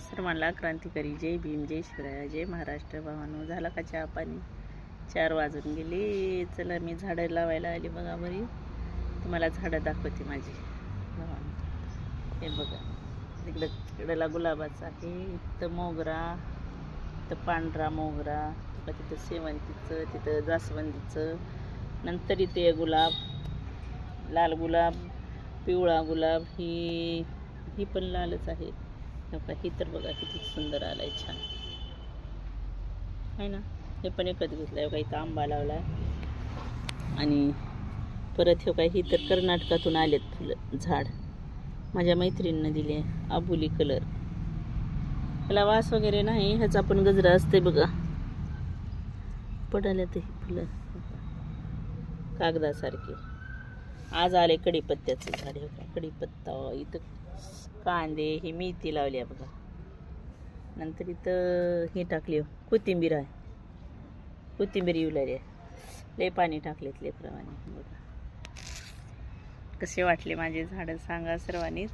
सर्वांना क्रांतिकारी जय भीम, जय शिवराय, जय महाराष्ट्र. भावांनो, झाला का चहा पाणी? 4 वाजून गेले. चला मी झाडं लावायला आली बघा. बरी तुम्हाला झाडं दाखवते माझी भावांनो. हे बघा, तिकडला गुलाबाचा आहे, इथं मोगरा, इथं पांढरा मोगरा, तिथं शेवंतीचं, तिथं जास्वंदीचं, नंतर इथे गुलाब, लाल गुलाब, पिवळा गुलाब, ही पण लालच आहे. ही तर बघा किती सुंदर आलाय, छान आहे ना. हे पण एकच घेतलंय बघा. इथं आंबा लावलाय. आणि परत हे काय, ही तर कर्नाटकातून आलेत फुलं, झाड माझ्या मैत्रिणीनं दिले, आबुली कलर. त्याला वास वगैरे नाही, ह्याचा पण गजरा असते बघा. पडाले ते फुलं कागदासारखे. आज आले कढीपत्त्याचं झाड. हे बघा, कढीपत्ता. इथं कांदे, ही मेथी लावली आहे बघा. नंतर इथं हे टाकली, कोथिंबीर आहे. कोथिंबीर येऊ लागली आहे. लय पाणी टाकलेत लेकरावाने बघा. कसे वाटले माझे झाडं सांगा सर्वांनीच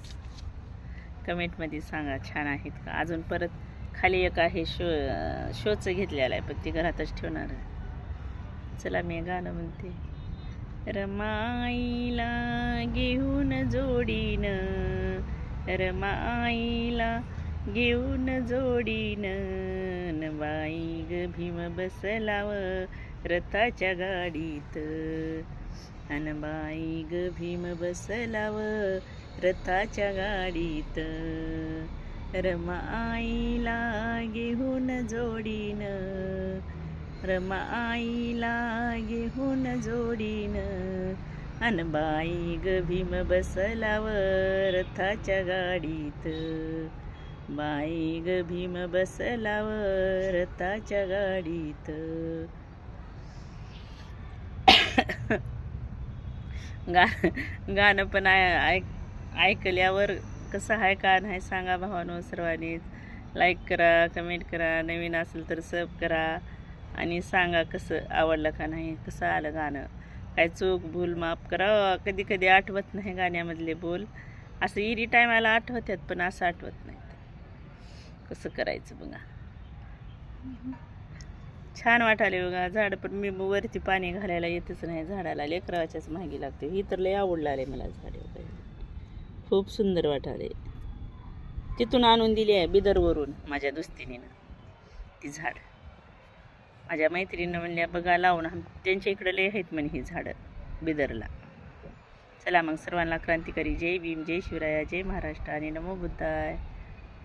कमेंटमध्ये सांगा. छान आहेत का? अजून परत खाली एक आहे शोचं घेतलेलं आहे, पण ते घरातच ठेवणार आहे. चला मी गाणं म्हणते. रमाईला घेऊन जोडीनं, रमाईला घेऊन जोडीनं, बाई ग भीम बसलाव रथाच्या गाडीत, अन बाई ग भीम बसलाव रथाच्या गाडीत, रमाईला घेऊन जोडीनं, रमाईला घेऊन जोडीनं, अन बाई ग भीम बसलाव रथाच्या गाडीत, बाई ग भीम बसलाव रथाच्या गाडीत. गाणं पण ऐकल्यावर कसं आहे का नाही सांगा भावानो सर्वांनीच. लाईक करा, कमेंट करा, नवीन असेल तर सब करा आणि सांगा कसं आवडलं का नाही, कसं आलं गाणं. काय चूक भूल माफ करा. कधी कधी आठवत नाही गाण्यामधले बोल. असं इरी टायमाला आठवतात, पण असं आठवत नाही. कसं करायचं बघा. छान वाटाले बघा. झाड पण मी वरती पाणी घालायला येतच नाही झाडाला, लेकराच्याच मागे लागते. ही तर लय आवडलं आले मला झाडे वगैरे, खूप सुंदर वाटाले. तिथून आणून दिली आहे बिदरवरून माझ्या दुस्तीनीनं ती झाड. माझ्या मैत्रिणीनं म्हणल्या बघा लावून, त्यांच्या इकडे लय आहेत म्हणे ही झाडं बिदरला. चला मग सर्वांना क्रांतिकारी जय भीम, जय शिवराया, जय महाराष्ट्र आणि नमो बुद्धाय.